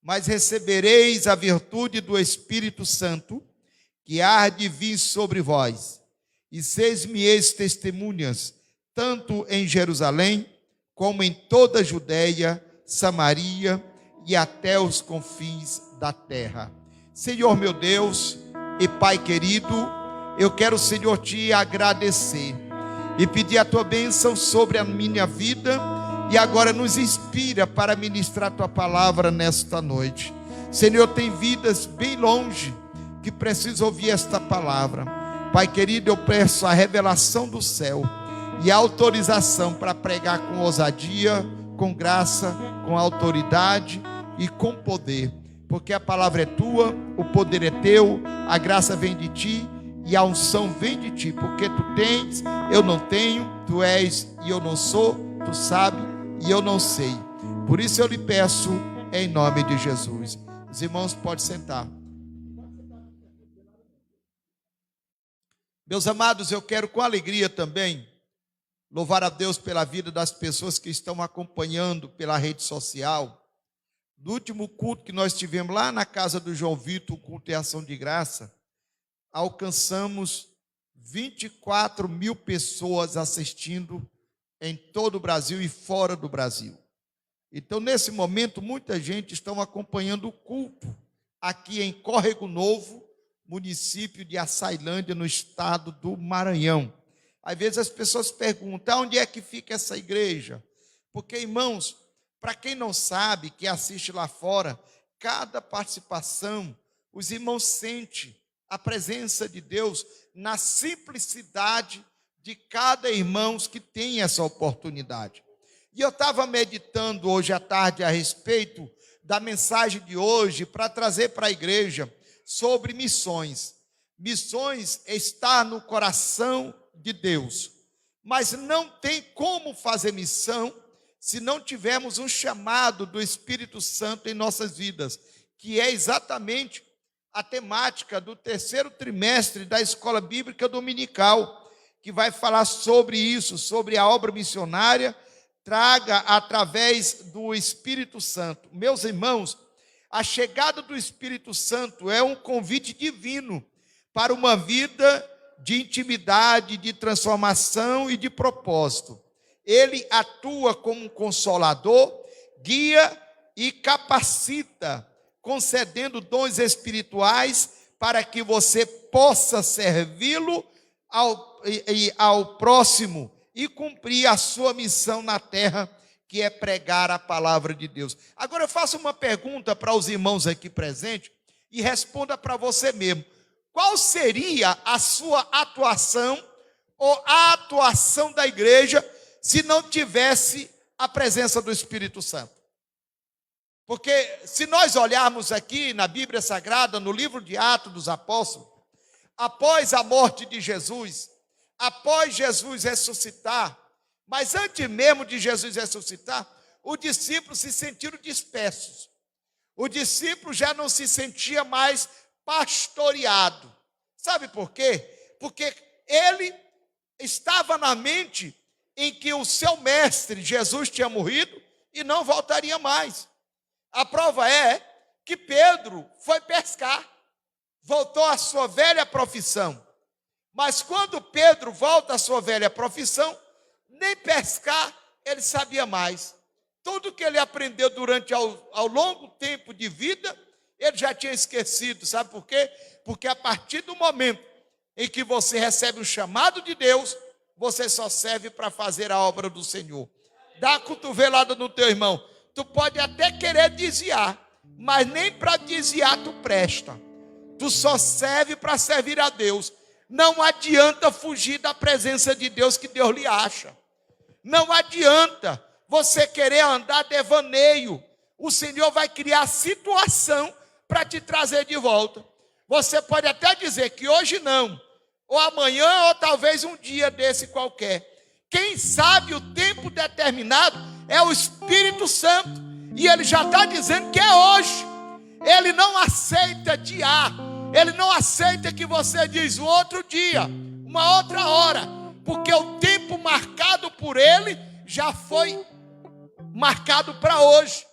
mas recebereis a virtude do Espírito Santo, que há de vir sobre vós, e seis-me-eis testemunhas, tanto em Jerusalém, como em toda a Judeia, Samaria e até os confins da terra. Senhor meu Deus e Pai querido, eu quero, Senhor, te agradecer e pedir a tua bênção sobre a minha vida, e agora nos inspira para ministrar a tua palavra nesta noite. Senhor, tem vidas bem longe que precisam ouvir esta palavra. Pai querido, eu peço a revelação do céu e a autorização para pregar com ousadia, com graça, com autoridade e com poder, porque a palavra é tua, o poder é teu, a graça vem de ti e a unção vem de ti, porque tu tens, eu não tenho, tu és e eu não sou, tu sabes e eu não sei. Por isso eu lhe peço em nome de Jesus. Os irmãos podem sentar. Meus amados, eu quero com alegria também louvar a Deus pela vida das pessoas que estão acompanhando pela rede social. No último culto que nós tivemos lá na casa do João Vitor, o culto de ação de graça, alcançamos 24 mil pessoas assistindo em todo o Brasil e fora do Brasil. Então, nesse momento, muita gente está acompanhando o culto aqui em Córrego Novo, município de Açailândia, no estado do Maranhão. Às vezes as pessoas perguntam, onde é que fica essa igreja? Porque, irmãos, para quem não sabe, que assiste lá fora, cada participação, os irmãos sentem a presença de Deus na simplicidade de cada irmão que tem essa oportunidade. E eu estava meditando hoje à tarde a respeito da mensagem de hoje para trazer para a igreja sobre missões. Missões está no coração de Deus, mas não tem como fazer missão se não tivermos um chamado do Espírito Santo em nossas vidas, que é exatamente a temática do terceiro trimestre da Escola Bíblica Dominical, que vai falar sobre isso, sobre a obra missionária, traga através do Espírito Santo. Meus irmãos, a chegada do Espírito Santo é um convite divino para uma vida de intimidade, de transformação e de propósito. Ele atua como um consolador, guia e capacita, concedendo dons espirituais para que você possa servi-lo ao próximo e cumprir a sua missão na terra, que é pregar a palavra de Deus. Agora eu faço uma pergunta para os irmãos aqui presentes e responda para você mesmo. Qual seria a sua atuação ou a atuação da igreja se não tivesse a presença do Espírito Santo? Porque se nós olharmos aqui na Bíblia Sagrada, no livro de Atos dos Apóstolos, após a morte de Jesus, após Jesus ressuscitar, mas antes mesmo de Jesus ressuscitar, os discípulos se sentiram dispersos. O discípulo já não se sentia mais pastoreado. Sabe por quê? Porque ele estava na mente em que o seu mestre, Jesus, tinha morrido e não voltaria mais. A prova é que Pedro foi pescar, voltou à sua velha profissão. Mas quando Pedro volta à sua velha profissão, nem pescar ele sabia mais. Tudo que ele aprendeu durante ao longo tempo de vida, ele já tinha esquecido. Sabe por quê? Porque a partir do momento em que você recebe o chamado de Deus, você só serve para fazer a obra do Senhor. Dá a cotovelada no teu irmão. Tu pode até querer desviar, mas nem para desviar tu presta. Tu só serve para servir a Deus. Não adianta fugir da presença de Deus que Deus lhe acha. Não adianta você querer andar devaneio. O Senhor vai criar situação para te trazer de volta. Você pode até dizer que hoje não, ou amanhã, ou talvez um dia desse qualquer. Quem sabe o tempo determinado é o Espírito Santo. E Ele já está dizendo que é hoje. Ele não aceita adiar. Ele não aceita que você diz um outro dia, uma outra hora. Porque o tempo marcado por Ele já foi marcado para hoje.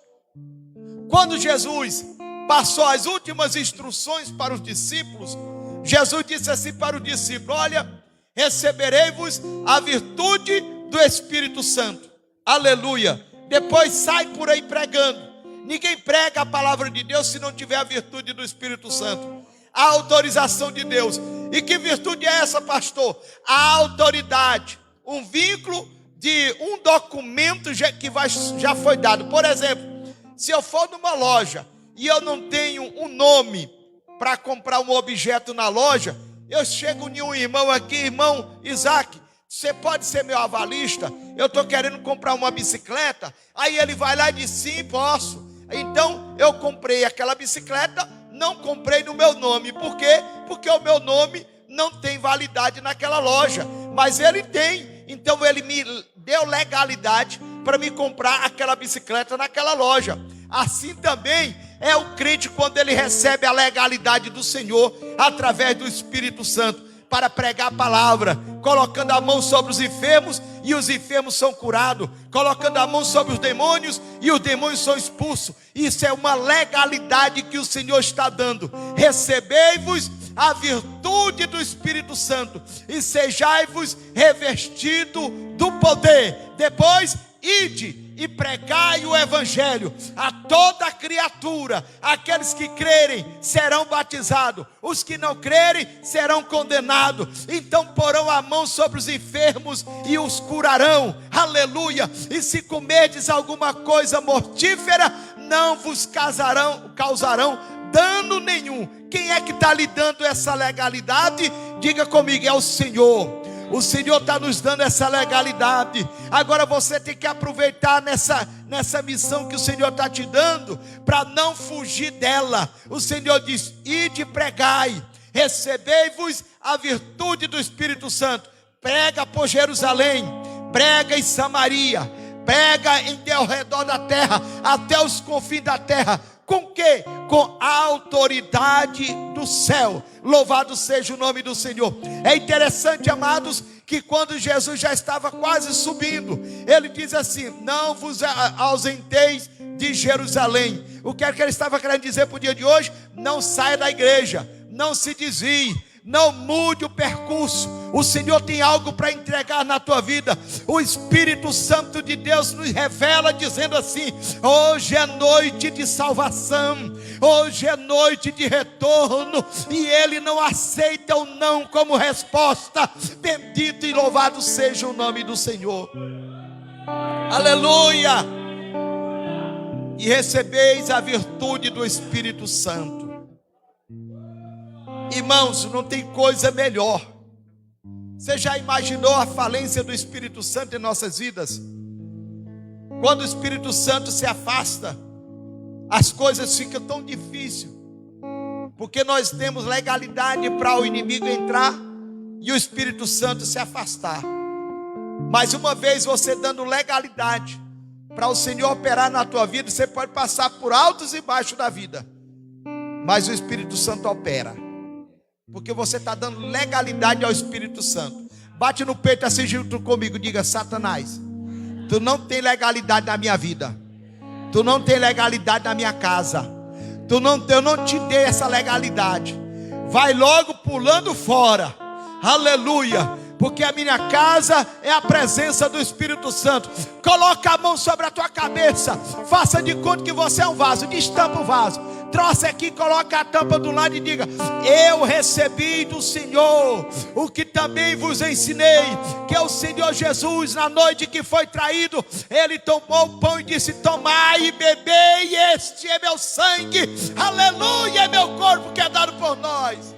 Quando Jesus passou as últimas instruções para os discípulos, Jesus disse assim para os discípulos: olha, receberei-vos a virtude do Espírito Santo. Aleluia. Depois sai por aí pregando. Ninguém prega a palavra de Deus se não tiver a virtude do Espírito Santo, a autorização de Deus. E que virtude é essa, pastor? A autoridade, um vínculo de um documento que já foi dado. Por exemplo, se eu for numa loja e eu não tenho um nome para comprar um objeto na loja, eu chego em um irmão aqui: irmão Isaac, você pode ser meu avalista? Eu estou querendo comprar uma bicicleta. Aí ele vai lá e diz: sim, posso. Então eu comprei aquela bicicleta, não comprei no meu nome. Por quê? Porque o meu nome não tem validade naquela loja, mas ele tem. Então ele me deu legalidade para me comprar aquela bicicleta naquela loja. Assim também é o crente quando ele recebe a legalidade do Senhor através do Espírito Santo para pregar a palavra, colocando a mão sobre os enfermos e os enfermos são curados, colocando a mão sobre os demônios e os demônios são expulsos. Isso é uma legalidade que o Senhor está dando. Recebei-vos a virtude do Espírito Santo e sejai-vos revestido do poder. Depois, ide e pregai o evangelho a toda criatura. Aqueles que crerem serão batizados, os que não crerem serão condenados. Então porão a mão sobre os enfermos e os curarão. Aleluia. E se comerdes alguma coisa mortífera, não vos causarão dano nenhum. Quem é que está lhe dando essa legalidade? Diga comigo: é o Senhor. O Senhor está nos dando essa legalidade. Agora você tem que aproveitar nessa missão que o Senhor está te dando, para não fugir dela. O Senhor diz: ide e pregai, recebei-vos a virtude do Espírito Santo. Prega por Jerusalém, prega em Samaria, prega ao redor da terra, até os confins da terra. Com que? Com a autoridade do céu. Louvado seja o nome do Senhor. É interessante, amados, que quando Jesus já estava quase subindo, ele diz assim: não vos ausenteis de Jerusalém. O que é que ele estava querendo dizer para o dia de hoje? Não saia da igreja, não se desvie, não mude o percurso. O Senhor tem algo para entregar na tua vida. O Espírito Santo de Deus nos revela dizendo assim: hoje é noite de salvação, hoje é noite de retorno. E Ele não aceita o não como resposta. Bendito e louvado seja o nome do Senhor. Aleluia. E recebeis a virtude do Espírito Santo. Irmãos, não tem coisa melhor. Você já imaginou a falência do Espírito Santo em nossas vidas? Quando o Espírito Santo se afasta, as coisas ficam tão difíceis, porque nós temos legalidade para o inimigo entrar e o Espírito Santo se afastar. Mas uma vez você dando legalidade para o Senhor operar na tua vida, você pode passar por altos e baixos da vida, mas o Espírito Santo opera, porque você está dando legalidade ao Espírito Santo. Bate no peito assim junto comigo, diga: Satanás, tu não tem legalidade na minha vida, tu não tem legalidade na minha casa, eu não te dei essa legalidade. Vai logo pulando fora. Aleluia. Porque a minha casa é a presença do Espírito Santo. Coloca a mão sobre a tua cabeça, faça de conta que você é um vaso, destampa o vaso, trouxe aqui, coloca a tampa do lado e diga: eu recebi do Senhor o que também vos ensinei, que é o Senhor Jesus, na noite que foi traído, Ele tomou o pão e disse: tomai e bebei, este é meu sangue, aleluia, é meu corpo que é dado por nós.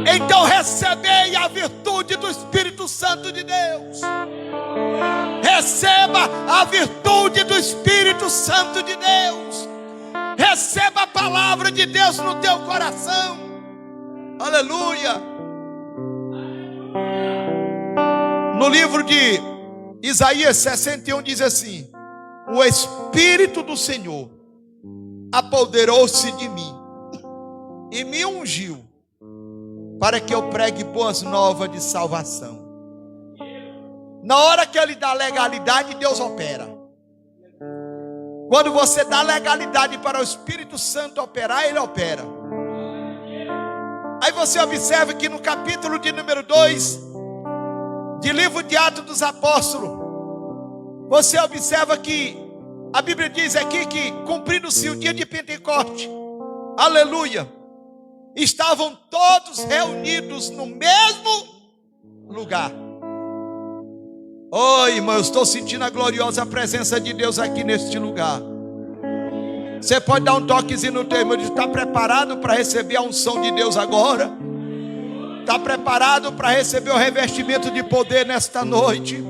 Então recebei a virtude do Espírito Santo de Deus. Receba a virtude do Espírito Santo de Deus. Receba a palavra de Deus no teu coração. Aleluia. No livro de Isaías 61 diz assim: o Espírito do Senhor apoderou-se de mim e me ungiu para que eu pregue boas novas de salvação. Na hora que Ele dá legalidade, Deus opera. Quando você dá legalidade para o Espírito Santo operar, ele opera. Aí você observa que no capítulo de número 2, de livro de Atos dos Apóstolos, você observa que a Bíblia diz aqui que, cumprindo-se o dia de Pentecoste, aleluia, estavam todos reunidos no mesmo lugar. Oh, irmão, eu estou sentindo a gloriosa presença de Deus aqui neste lugar. Você pode dar um toquezinho no teu irmão e dizer: está preparado para receber a unção de Deus agora? Está preparado para receber o revestimento de poder nesta noite?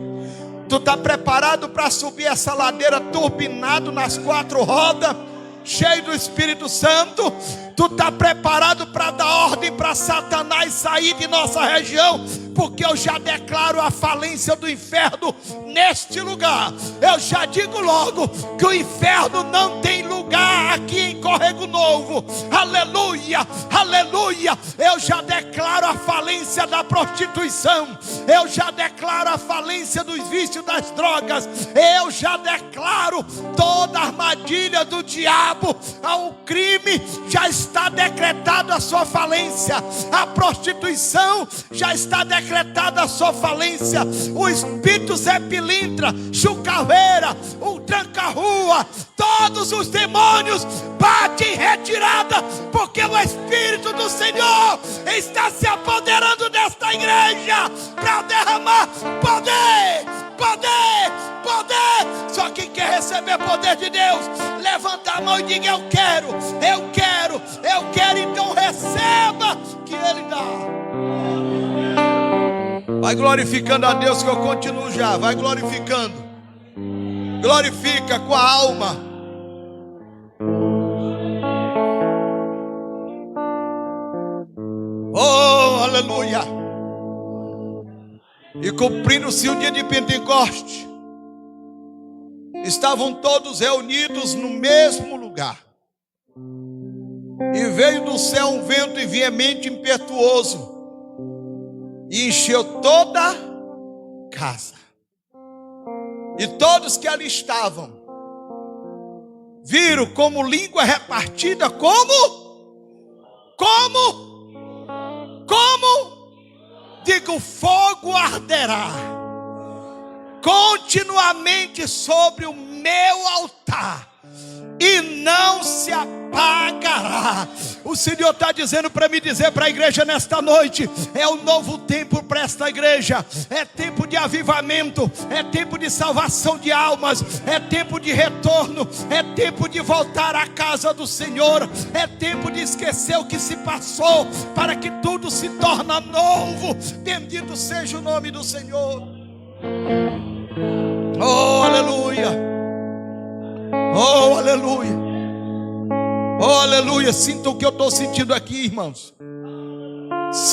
Tu está preparado para subir essa ladeira turbinado nas 4 rodas, cheio do Espírito Santo? Tu está preparado para dar ordem para Satanás sair de nossa região? Porque eu já declaro a falência do inferno neste lugar. Eu já digo logo que o inferno não tem lugar aqui em Córrego Novo. Aleluia, aleluia. Eu já declaro a falência da prostituição. Eu já declaro a falência dos vícios, das drogas. Eu já declaro toda a armadilha do diabo. O crime já está decretado a sua falência. A prostituição já está decretada a sua falência. O espírito Zé Pilintra, Chucaveira, o tranca-rua, todos os demônios batem em retirada, porque o Espírito do Senhor está se apoderando desta igreja para derramar poder, poder, poder. Só quem quer receber poder de Deus, levanta a mão e diga: eu quero, eu quero, eu quero. Então receba que Ele dá. Vai glorificando a Deus que eu continuo já. Vai glorificando. Glorifica com a alma. Oh, aleluia. E cumprindo-se o dia de Pentecoste, estavam todos reunidos no mesmo lugar. E veio do céu um vento veemente, impetuoso, e encheu toda a casa. E todos que ali estavam viram como língua repartida, como? Digo, fogo arderá continuamente sobre o meu altar e não se apagará. O Senhor está dizendo para me dizer para a igreja nesta noite: é um novo tempo para esta igreja. É tempo de avivamento, é tempo de salvação de almas, é tempo de retorno, é tempo de voltar à casa do Senhor, é tempo de esquecer o que se passou, para que tudo se torne novo. Bendito seja o nome do Senhor. Oh, aleluia. Oh, aleluia. Oh, aleluia. Sinta o que eu estou sentindo aqui, irmãos.